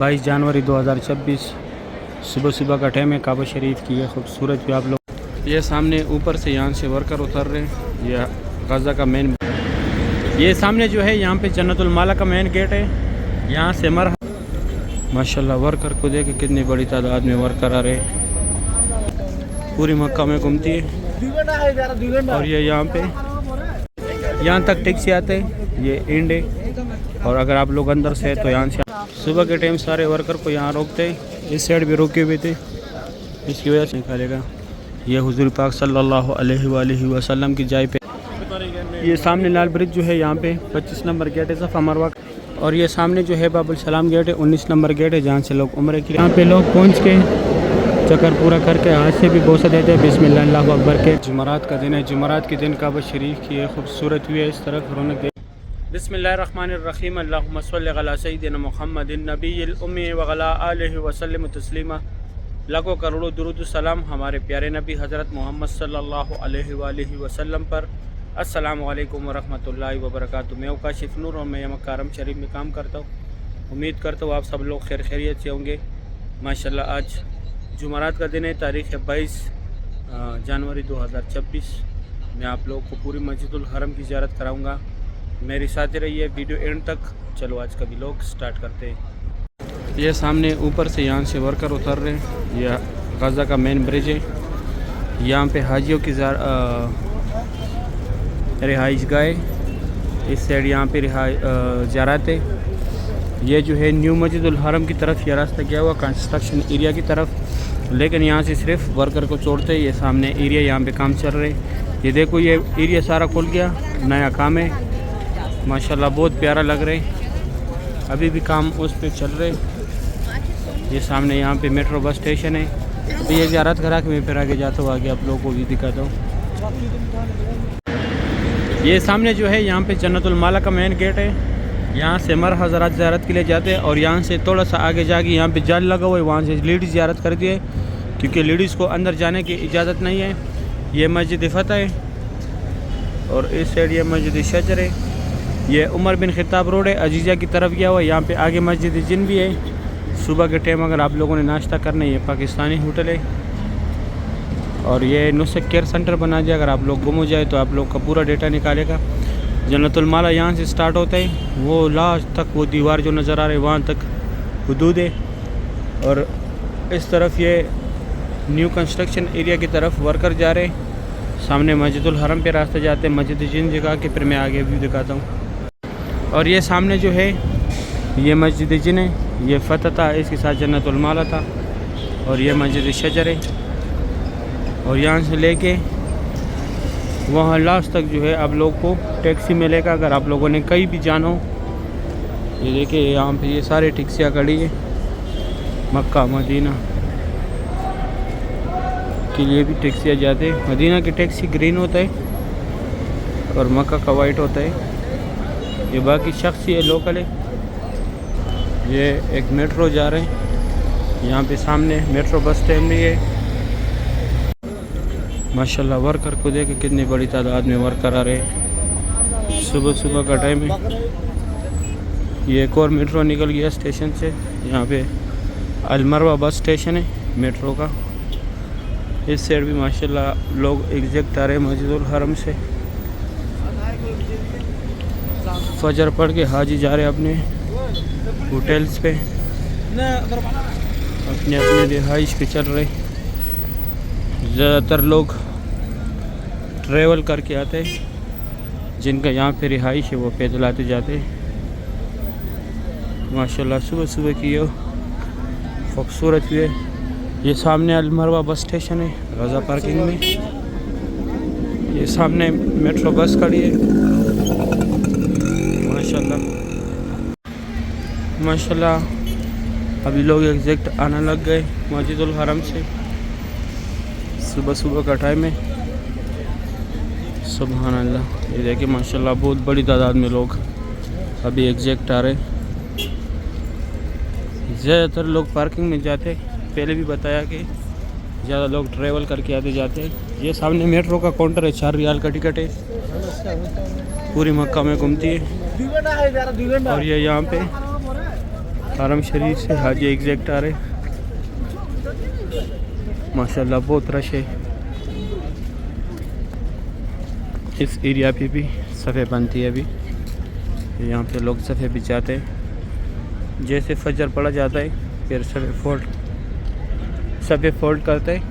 22 जनवरी 2026 सुबह सुबह का टाइम है। काबा शरीफ की है खूबसूरत भी आप लोग ये सामने ऊपर से यहाँ से वर्कर उतर रहे हैं। ये गज़ा का मेन ये सामने जो है यहाँ पे जन्नतुल माला का मेन गेट है। यहाँ से माशाल्लाह वर्कर को देखे कितनी बड़ी तादाद में वर्कर आ रहे हैं। पूरी मक्का में घूमती है और ये यहाँ तक टैक्सी आते हैं। ये एंड है और अगर आप लोग अंदर से तो यहाँ से सुबह के टाइम सारे वर्कर को यहाँ रोकते हैं। इस साइड भी रोके हुए थे, इसकी वजह से निकालेगा। ये हुजूर पाक सल्लल्लाहु अलैहि वसल्लम की जाय पे ये सामने लाल ब्रिज जो है यहाँ पे 25 नंबर गेट है सफ़ा मरवा। और ये सामने जो है बाबुल सलाम गेट है 19 नंबर गेट है, जहाँ से लोग उम्रे के लिए यहाँ पे लोग पहुँच के चक्कर पूरा करके हाथ से भी बोसा देते हैं बिस्मिल्लाह अल्लाहु अकबर के। जुमरात का दिन है, जुमरात के दिन काबा शरीफ की खूबसूरत हुई है इस तरफ रौनक। बिस्मिल्लाहिर्रहमानिर्रहीम अल्लाहुम्मा सल्लि अला सय्यिदिना मुहम्मदिन नबिय्यिल उम्मी व अला आलिहि व सल्लिम तस्लीमा। लाखों करोड़ों दुरूद सलाम हमारे प्यारे नबी हज़रत मोहम्मद सल्लल्लाहु अलैहि वसल्लम पर। अस्सलामु अलैकुम व रहमतुल्लाहि व बरकातुहू। मैं काशिफ नूर और मैं मकारम शरीफ में काम करता हूँ। उम्मीद करता हूँ आप सब लोग खैर खैरियत से होंगे। माशाल्लाह आज जुमरात का दिन है, तारीख़ है 22 जनवरी 2026। मैं आप लोगों को पूरी मस्जिदुल हरम की ज़ियारत कराऊँगा। मेरी साथ रहिए वीडियो एंड तक। चलो आज का व्लॉग स्टार्ट करते हैं। ये सामने ऊपर से यहाँ से वर्कर उतर रहे हैं। यह गज़ा का मेन ब्रिज है। यहाँ पे हाजियों की रिहाइश गाह, इस साइड यहाँ पे ज़ियारत है। ये जो है न्यू मस्जिदुल हरम की तरफ यह रास्ता गया हुआ कंस्ट्रक्शन एरिया की तरफ, लेकिन यहाँ से सिर्फ वर्कर को छोड़ते हैं। ये सामने एरिया यहाँ पे काम चल रहे हैं। ये देखो ये एरिया सारा खुल गया, नया काम है माशाल्लाह, बहुत प्यारा लग रहा है। अभी भी काम उस पे चल रहे। ये सामने यहाँ पे मेट्रो बस स्टेशन है। तो ये ज़ियारत करा के मैं फिर आगे जाता हूँ, आगे आप लोगों को भी दिखाता हूँ। ये सामने जो है यहाँ पे जन्नतुल माला का मेन गेट है। यहाँ से मर हज़रात ज़ियारत के लिए जाते हैं और यहाँ से थोड़ा सा आगे जाके यहाँ पे जाल लगा हुआ है, वहाँ से लेडीज़ ज़ियारत करती है क्योंकि लेडीज़ को अंदर जाने की इजाज़त नहीं है। ये मस्जिद फतह है और इस साइड ये मस्जिद शजर है। ये उमर बिन खिताब रोड है, अजीज़ा की तरफ गया हुआ। यहाँ पे आगे मस्जिद जिन भी है। सुबह के टाइम अगर आप लोगों ने नाश्ता करना है, ये पाकिस्तानी होटल है और ये नुस्रत केयर सेंटर बना दिया। अगर आप लोग गुम हो जाए तो आप लोग का पूरा डेटा निकालेगा। जन्नतुल माला यहाँ से स्टार्ट होता है, वो लास्ट तक वो दीवार जो नज़र आ रही है वहाँ तक हुदूद है। और इस तरफ ये न्यू कंस्ट्रक्शन एरिया की तरफ वर्कर जा रहे हैं। सामने मस्जिदुल हरम पे रास्ते जाते हैं, मस्जिद जिन जगह के फिर मैं आगे भी दिखाता हूँ। और ये सामने जो है ये मस्जिद जिन है, ये फतह था, इसके साथ जन्नतुल माला था। और ये मस्जिद शजर है और यहाँ से लेके वहाँ लास्ट तक जो है आप लोग को टैक्सी मिलेगा अगर आप लोगों ने कहीं भी जाना हो। ये देखिए यहाँ पे ये सारी टैक्सियाँ खड़ी है। मक्का मदीना के लिए भी टैक्सियाँ जाते हैं। मदीना की टैक्सी ग्रीन होता है और मक्का का वाइट होता है। ये बाकी शख्सी है, लोकल है। ये एक मेट्रो जा रहे हैं, यहाँ पे सामने मेट्रो बस स्टैंड भी है। माशाल्लाह वर्कर को देखे कितनी बड़ी तादाद में वर्कर आ रहे हैं। सुबह सुबह का टाइम है। ये एक और मेट्रो निकल गया स्टेशन से। यहाँ पे अलमरवा बस स्टेशन है मेट्रो का। इस साइड भी माशाल्लाह लोग एग्जैक्ट आ रहे हैं मस्जिदुल हरम से। फजर पढ़ के हाजी जा रहे हैं अपने होटल्स पे, अपने अपने रिहाइश पे चल रहे। ज़्यादातर लोग ट्रैवल करके आते हैं, जिनका यहाँ पे रिहाइश है वो पैदल आते जाते हैं। माशाल्लाह सुबह सुबह की ये खूबसूरत भी है। ये सामने अलमरवा बस स्टेशन है रज़ा पार्किंग में। ये सामने मेट्रो बस खड़ी है। माशाल्लाह अभी लोग एग्जैक्ट आना लग गए मस्जिदुल हरम से। सुबह सुबह का टाइम है। सुभान अल्लाह, ये देखिए माशाल्लाह बहुत बड़ी तादाद में लोग अभी एग्जैक्ट आ रहे। ज़्यादातर लोग पार्किंग में जाते, पहले भी बताया कि ज़्यादा लोग ट्रैवल करके आते जाते। ये सामने मेट्रो का काउंटर है, 4 रियाल का टिकट है, पूरी मक्का में घूमती है। और ये यहाँ पे हरम शरीफ से हाजी एग्जैक्ट आ रहे। माशाल्लाह बहुत रश है। इस एरिया पे भी सफ़े बनती है। अभी यहाँ पे लोग सफ़े बिछाते हैं। जैसे फजर पड़ा जाता है फिर सफ़े फोल्ड करते हैं।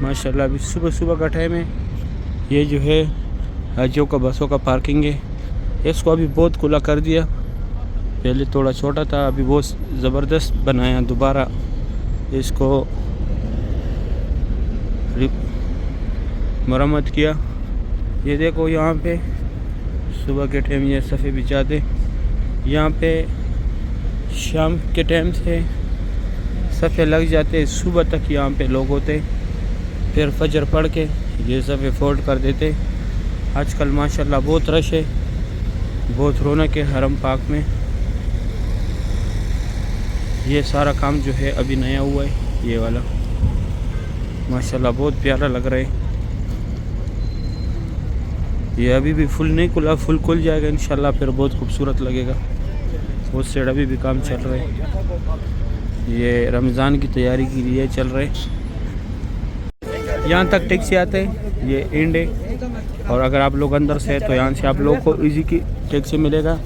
माशाल्लाह अभी सुबह सुबह का टाइम है। ये जो है हाजियों का बसों का पार्किंग है। इसको अभी बहुत खुला कर दिया। पहले थोड़ा छोटा था, अभी बहुत ज़बरदस्त बनाया। दोबारा इसको मरम्मत किया। ये देखो यहाँ पे सुबह के टाइम ये सफ़े बिछाते। यहाँ पे शाम के टाइम से सफ़े लग जाते। सुबह तक यहाँ पे लोग होते, फिर फजर पढ़ के ये सफ़े फोल्ड कर देते। आजकल माशाल्लाह बहुत रश है, बहुत रौनक है हरम पाक में। ये सारा काम जो है अभी नया हुआ है, ये वाला माशाल्लाह बहुत प्यारा लग रहा है। ये अभी भी फुल नहीं खुला, फुल खुल जाएगा इंशाल्लाह, फिर बहुत खूबसूरत लगेगा। उस साइड अभी भी काम चल रहा है। ये रमज़ान की तैयारी के लिए चल रहे। यहाँ तक टैक्सी आते हैं, ये एंड है। और अगर आप लोग अंदर से तो यहाँ से आप लोग को इजी की टैक्सी मिलेगा।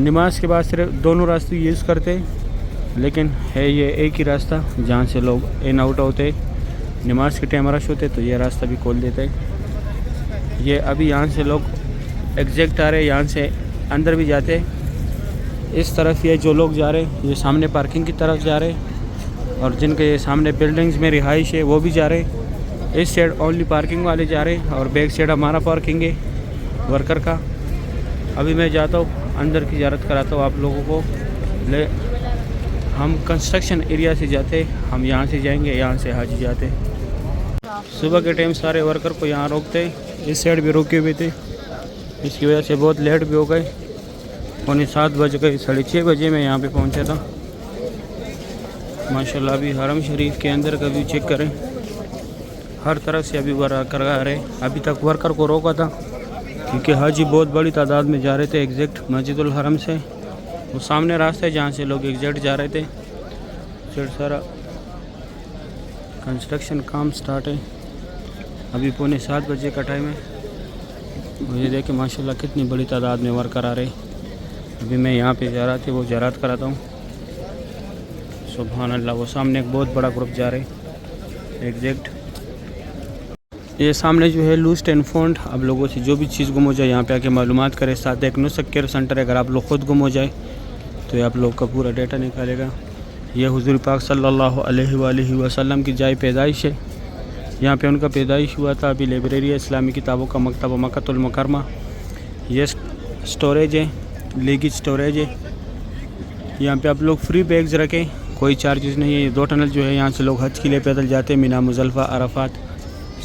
नमाज के बाद सिर्फ दोनों रास्ते यूज़ करते हैं, लेकिन है ये एक ही रास्ता जहाँ से लोग इन आउट होते। नमाज के टाइम रश होते तो ये रास्ता भी खोल देते हैं। ये अभी यहाँ से लोग एग्जैक्ट आ रहे हैं, यहाँ से अंदर भी जाते। इस तरफ ये जो लोग जा रहे हैं ये सामने पार्किंग की तरफ जा रहे हैं, और जिनके ये सामने बिल्डिंग्स में रिहाइश है वो भी जा रहे हैं। इस साइड ओनली पार्किंग वाले जा रहे हैं, और बैक साइड हमारा पार्किंग है वर्कर का। अभी मैं जाता हूँ अंदर की ज़ियारत कराता हूँ आप लोगों को। हम कंस्ट्रक्शन एरिया से जाते, हम यहाँ से जाएंगे, यहाँ से हाजी जाते। सुबह के टाइम सारे वर्कर को यहाँ रोकते, इस साइड भी रुके हुए थे। इसकी वजह से बहुत लेट भी हो गए, 7:45 बज गए। 6:30 बजे मैं यहाँ पे पहुँचा था। माशाल्लाह अभी हरम शरीफ के अंदर का व्यू चेक करें, हर तरफ से अभी वर्कर आ रहे। अभी तक वर्कर को रोका था क्योंकि हाजी बहुत बड़ी तादाद में जा रहे थे एग्जैक्ट मस्जिदुल हरम से। वो सामने रास्ता है जहाँ से लोग एग्जैक्ट जा रहे थे। फिर सारा कंस्ट्रक्शन काम स्टार्ट है। अभी 6:45 बजे का टाइम है। मुझे देखे माशाल्लाह कितनी बड़ी तादाद में वर्कर आ रहे। अभी मैं यहाँ पे जा रहा थे, वो ज़रात कराता हूँ। सुभान अल्लाह, वो सामने एक बहुत बड़ा ग्रुप जा रहे एग्जैक्ट। ये सामने जो है लूस्ट एंड फाउंड। आप लोगों से जो भी चीज़ गुम हो जाए यहाँ पे आके मालूमात करें। साथ एक नुस्ख केयर सेंटर है, अगर आप लोग ख़ुद गुम हो जाए तो ये आप लोग का पूरा डेटा निकालेगा। यह हुज़ूर पाक सल्लल्लाहु अलैहि वसल्लम की जाए पैदाइश है। यहाँ पे उनका पैदाइश हुआ था। अभी लाइब्रेरी है, इस्लामी किताबों का मकतब मक्कातुल मुकरमा। ये स्टोरेज है, लीकेज स्टोरेज है। यहाँ पे आप लोग फ्री बैग्स रखें, कोई चार्जेस नहीं है। ये 2 टनल जो है यहाँ से लोग हज के लिए पैदल जाते हैं, मीना मुज़ल्फ़ा अरफात।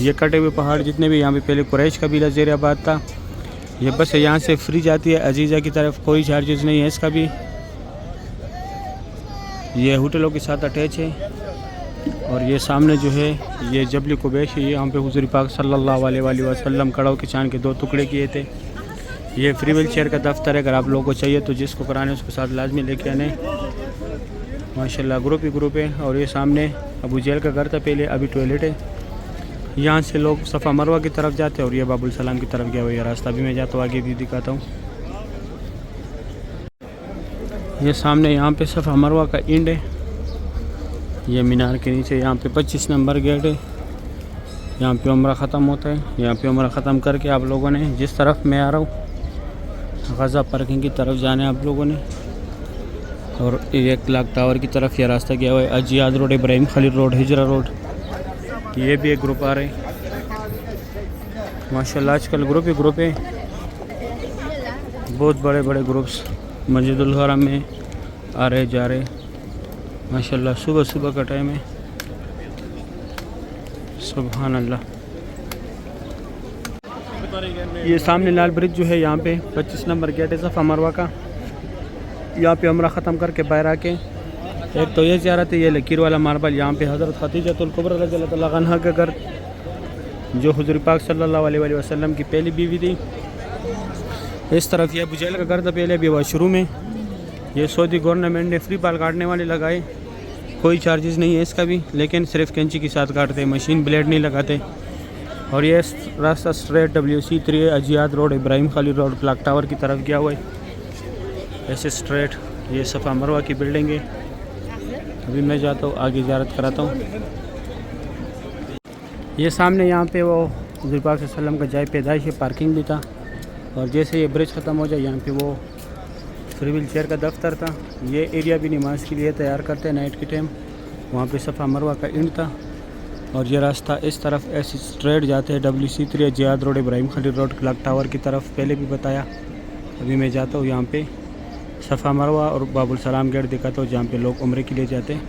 ये कटे हुए पहाड़ जितने भी यहाँ पे पहले कुरैश कबीला ज़ेर आबाद था। ये बस यहाँ से फ्री जाती है अजीज़ा की तरफ, कोई चार्जेस नहीं है इसका भी। ये होटलों के साथ अटैच है। और ये सामने जो है ये जबल कुबैश है। ये यहाँ पे हुज़ूर पाक सल्लल्लाहु अलैहि वसल्लम कड़ों के चांद के 2 टुकड़े किए थे। ये फ्री व्हील चेयर का दफ्तर है, अगर आप लोगों को चाहिए तो जिसको कराने उसके साथ लाजमी लेके आने। माशाल्लाह ग्रुप ही ग्रुप है। और ये सामने अबू जहल का घर था पहले, अभी टॉयलेट है। यहाँ से लोग सफ़ा मरवा की तरफ जाते हैं, और ये बाबुल सलाम की तरफ गया हुआ ये रास्ता भी मैं जाता हूँ, आगे भी दिखाता हूँ। ये सामने यहाँ पे सफ़ा मरवा का एंड है। ये मीनार के नीचे यहाँ पे 25 नंबर गेट है। यहाँ पे उम्रा ख़त्म होता है। यहाँ पे उम्रा ख़त्म करके आप लोगों ने जिस तरफ मैं आ रहा हूँ गज़ा पार्किंग की तरफ जाना है आप लोगों ने। और ये क्लॉक टावर की तरफ ये रास्ता गया हुआ है। Ajyad road, Ibrahim Khalil road, Hijra road. ये भी एक ग्रुप आ रहे माशाल्लाह। आजकल ग्रुप ही ग्रुप है, बहुत बड़े बड़े ग्रुप्स मस्जिदुल हरम में आ रहे जा रहे माशाल्लाह। सुबह सुबह का टाइम है, सुभान अल्लाह। ये सामने लाल ब्रिज जो है यहाँ पे 25 नंबर गेट है सफ़ा मरवा का। यहाँ पे उम्रा ख़त्म करके बाहर आके एक तो ये ज़ियारत है, ये लकीर वाला मार्बल। यहाँ पे हज़रत खदीजतुल कुबरा रज़ियल्लाहु अन्हा का घर, जो हुज़ूर पाक सल्लल्लाहु अलैहि वसल्लम की पहली बीवी थी। इस तरफ ये अबू जहल का घर था पहले, भी वॉशरूम है। ये सऊदी गवर्नमेंट ने फ्री बाल काटने वाले लगाए, कोई चार्जेस नहीं है इसका भी, लेकिन सिर्फ कैंची के साथ काटते हैं, मशीन ब्लेड नहीं लगाते। और ये रास्ता स्ट्रेट WC3 अजियात रोड, इब्राहिम खाली रोड, क्लॉक टावर की तरफ गया हुआ है। ऐसे स्ट्रेट ये सफ़ा मरवा की बिल्डिंग है। अभी मैं जाता हूँ आगे ज़ियारत कराता हूँ। ये सामने यहाँ पे वो हुज़ूर पाक सल्लल्लाहु अलैहि वसल्लम का जाए पैदाइश है, पार्किंग भी था। और जैसे ये ब्रिज ख़त्म हो जाए यहाँ पे वो फ्री व्हील चेयर का दफ्तर था। ये एरिया भी नमाज के लिए तैयार करते हैं नाइट के टाइम। वहाँ पे सफ़ा मरवा का इंड था। और ये रास्ता इस तरफ ऐसे स्ट्रेट जाते हैं WC3 Ziyad Road, Ibrahim Khalil Road, clock tower की तरफ, पहले भी बताया। अभी मैं जाता हूँ यहाँ पे सफ़ा मरवा और बाबुल सलाम गेट दिखाता हूँ, जहाँ पे लोग उम्रे के लिए जाते हैं।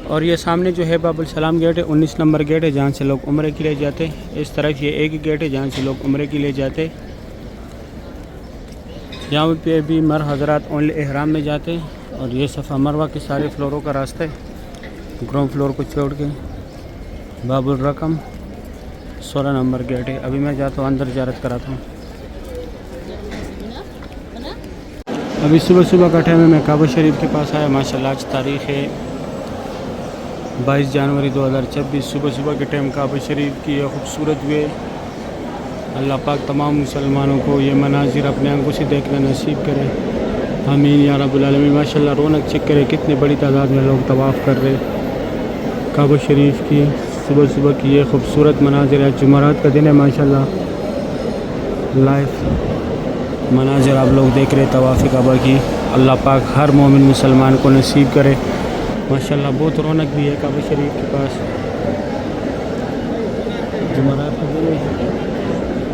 और ये सामने जो है बाबुल सलाम गेट है, 19 नंबर गेट है, जहाँ से लोग उम्रे के लिए जाते हैं। इस तरफ ये एक ही गेट है जहाँ से लोग उम्रे के लिए जाते हैं। यहाँ पे भी मर हज़रात ओनली एहराम में जाते हैं। और ये सफ़ा मरवा के सारे फ्लोरों का रास्ता है, ग्राउंड फ्लोर को छोड़ के बाबुल रकम 16 नंबर गेट है। अभी मैं जाता हूँ अंदर ज़ियारत कराता हूँ। अभी सुबह सुबह का टाइम है, मैं काबा शरीफ के पास आया। माशाल्लाह आज तारीख़ है 22 जनवरी 2026। सुबह सुबह के टाइम काबा शरीफ की यह खूबसूरत वे, अल्लाह पाक तमाम मुसलमानों को ये मनाजिर अपने आंखों से देखना नसीब करे, आमीन या रब्बुल आलमीन। माशाल्लाह रौनक चेक करे, कितनी बड़ी तादाद में लोग तवाफ़ कर रहे काबा शरीफ की। सुबह सुबह की ये खूबसूरत मनाजिर है। जुमेरात का दिन है, माशाल्लाह लाइव मनाजिर आप लोग देख रहे तवाफ़ काबा की। अल्लाह पाक हर मोमिन मुसलमान को नसीब करे। माशाल्लाह बहुत रौनक भी है काबा शरीफ के पास। जुमेरात का दिन है,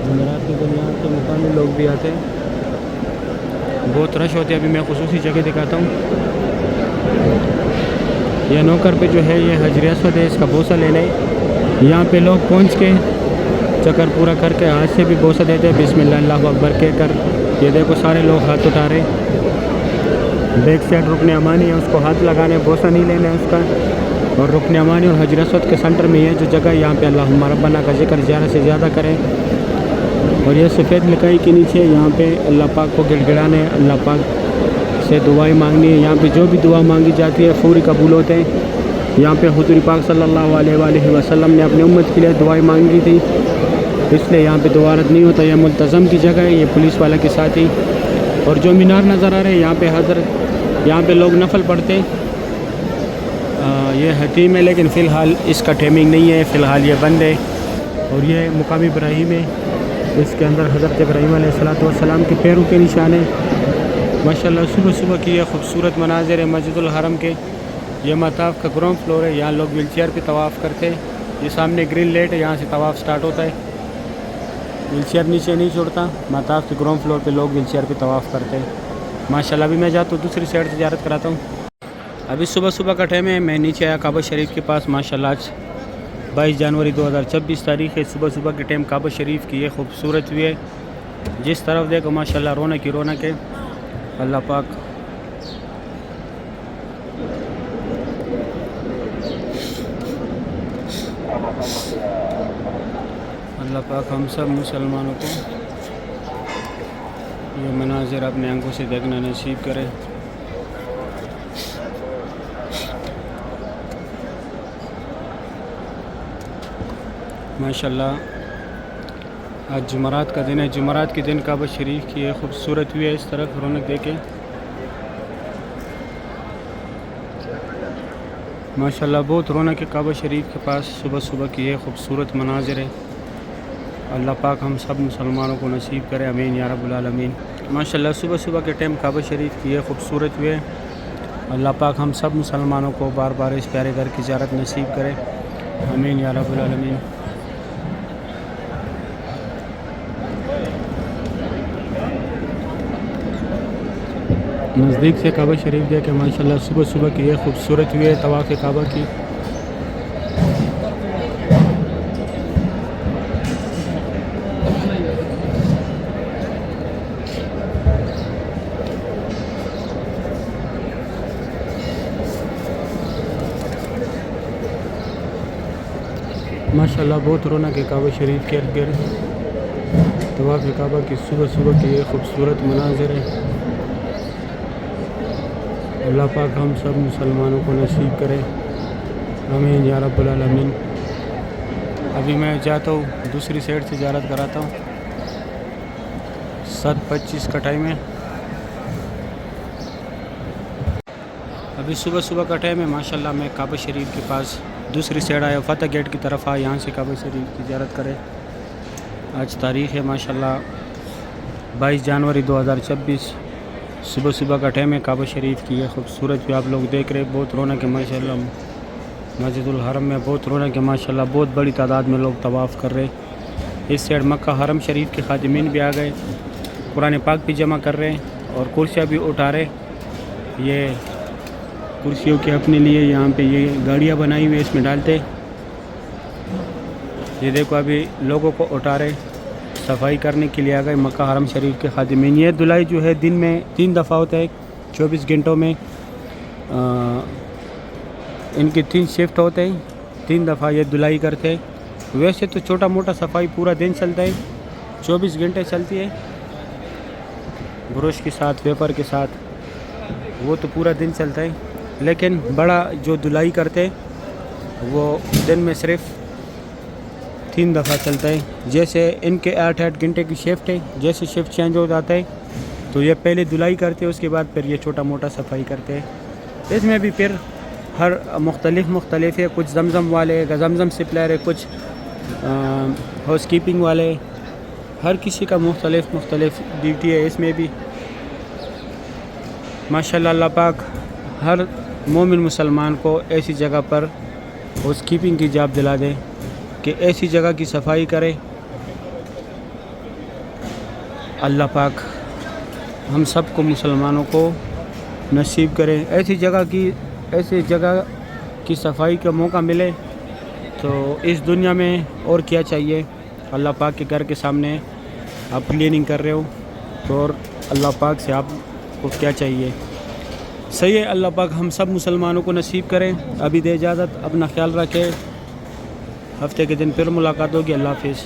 जुमेरात के दिन यहाँ के मुकामी लोग भी आते हैं, बहुत रश होते हैं। अभी मैं खुसूसी जगह दिखाता हूँ। यह नौकर पे जो है ये हजर अस्वद है, इसका बोसा लेने यहाँ पे लोग पहुँच के चक्कर पूरा करके हाथ से भी बोसा देते हैं, बिस्मिल्लाह अल्लाहु अकबर कह कर। ये देखो सारे लोग हाथ उठा रहे। बैक साइड रुकने अमानी है, उसको हाथ लगाने, बोसा नहीं लेना है उसका। और रुकने अमानी और हजर अस्वद के सेंटर में ये जो जगह, यहाँ पे अल्लाहुम्मा रब्बना का जिक्र ज़्यादा से ज़्यादा करें। और ये सफ़ेद लिखाई के नीचे यहाँ पे अल्लाह पाक को गिड़गिड़ाने, अल्लाह पाक से दुआएं मांगनी है। यहाँ पे जो भी दुआ मांगी जाती है पूरी कबूल होते हैं। यहाँ पे हुज़ूर पाक सल्लल्लाहु अलैहि वसल्लम ने अपनी उम्मत के लिए दुआएं मांगी थी, इसलिए यहाँ पे दुआ रद्द नहीं होता। यह मुल्तज़म की जगह है, ये पुलिस वाला के साथ ही। और जो मीनार नज़र आ रहे हैं यहाँ पे हज़रत, यहाँ पे लोग नफल पढ़ते हैं। ये हतीम है, लेकिन फ़िलहाल इसका टाइमिंग नहीं है, फ़िलहाल ये बंद है। और ये मुकाम इब्राहिम है, इसके अंदर हज़रत इब्राहीम अलैहिस्सलाम के पैरों के निशान है। माशाल्लाह सुबह सुबह की यह खूबसूरत मनाज़िर है मस्जिदुल हरम के। यह मताफ़ का ग्राउंड फ्लोर है, यहाँ लोग व्हील चेयर पर तवाफ़ करते हैं। ये सामने ग्रीन लाइट है, यहाँ से तवाफ़ स्टार्ट होता है। व्हील चेयर नीचे नहीं छोड़ता, मताफ़ के ग्राउंड फ्लोर पे लोग व्हील चेयर पर तवाफ़ करते हैं। माशाल्लाह अभी मैं जाता हूँ दूसरी साइड से ज़ियारत कराता हूँ। अभी सुबह सुबह का टाइम है, मैं नीचे आया काबा शरीफ के पास। माशाल्लाह आज 22 जनवरी 2026 तारीख़ है। सुबह सुबह के टाइम काबा शरीफ की ये खूबसूरत भी है, जिस तरफ देखो माशाल्लाह रौनक ही रौनक है। अल्लाह पाक हम सब मुसलमानों को ये मनाजिर अपने आंखों से देखना नसीब करे। माशाल्लाह आज जुमेरात का दिन है। जुमेरात के दिन काबा शरीफ की ये खूबसूरत भी है, इस तरफ रौनक देखे। माशाल्लाह बहुत रौनक है काबा शरीफ के पास। सुबह सुबह की ये खूबसूरत मनाजिर है। अल्लाह पाक हम सब मुसलमानों को नसीब करे, आमीन या रब्बुल आलमीन। माशाल्लाह सुबह सुबह के टाइम काबा शरीफ की ये खूबसूरत भी है। अल्लाह पाक हम सब मुसलमानों को बार बार इस प्यारे घर की ज़ियारत नसीब करे, आमीन या रब्बुल आलमीन। नज़दीक से काबा शरीफ देखे माशाल्लाह सुबह सुबह की ये खूबसूरत भी है तवाफ़ काबा की। माशाल्लाह बहुत रौनक है काबा शरीफ के इर्द गिर्द। तवाफ़ काबा की सुबह सुबह की ये खूबसूरत मनाज़िर है। अल्लाह पाक हम सब मुसलमानों को नसीब करे, आमीन या रब्बुल आलमीन। अभी मैं जाता हूँ दूसरी साइड से ज़ियारत कराता हूँ। 7:25 का टाइम है। अभी सुबह सुबह का टाइम है। माशाल्लाह मैं काबा शरीफ के पास दूसरी साइड आया, फतेह गेट की तरफ आया, यहाँ से काबा शरीफ की ज़ियारत करें। आज तारीख़ है माशाल्लाह 22 जनवरी 2026। सुबह सुबह का टाइम है। काबा शरीफ की है खूबसूरत भी आप लोग देख रहे हैं। बहुत रौनक है माशाल्लाह। मस्जिदुल हरम में बहुत रौनक है माशाल्लाह। बहुत बड़ी तादाद में लोग तवाफ़ कर रहे हैं। इस साइड मक्का हरम शरीफ के खादिमीन भी आ गए, कुरान पाक भी जमा कर रहे हैं और कुर्सियाँ भी उठा रहे। ये कुर्सियों के अपने लिए यहाँ पे ये गाड़ियाँ बनाई हुई है, इसमें डालते। ये देखो अभी लोगों को उठा रहे, सफाई करने के लिए आ गए मक्का हरम शरीफ के खादिमीन। ये धुलाई जो है दिन में 3 दफ़ा होता है, 24 घंटों में इनकी 3 शिफ्ट होते हैं, 3 दफ़ा ये धुलाई करते हैं। वैसे तो छोटा मोटा सफाई पूरा दिन चलता है, 24 घंटे चलती है, ब्रश के साथ पेपर के साथ, वो तो पूरा दिन चलता है। लेकिन बड़ा जो धुलाई करते हैं वो दिन में सिर्फ 3 दफ़ा चलता है। जैसे इनके 8-8 घंटे की शिफ्ट है, जैसे शिफ्ट चेंज हो जाता है तो ये पहले धुलाई करते हैं, उसके बाद फिर ये छोटा मोटा सफाई करते हैं। इसमें भी फिर हर मुख्तलिफ है, कुछ जमजम वाले, जमजम सप्लायर है, कुछ हाउस कीपिंग वाले, हर किसी का मुख्तलिफ ड्यूटी है। इसमें भी माशाल्लाह अल्लाह पाक हर मोमिन मुसलमान को ऐसी जगह पर हाउस कीपिंग की जॉब दिला दे कि ऐसी जगह की सफाई करे। अल्लाह पाक हम सब को मुसलमानों को नसीब करे। ऐसी जगह की सफाई का मौका मिले तो इस दुनिया में और क्या चाहिए। अल्लाह पाक के घर के सामने आप क्लीनिंग कर रहे हो तो और अल्लाह पाक से आपको क्या चाहिए। सही है, अल्लाह पाक हम सब मुसलमानों को नसीब करें। अभी दे इजाज़त, अपना ख्याल रखें। हफ्ते के दिन फिर मुलाकात होगी। अल्लाह हाफिज़।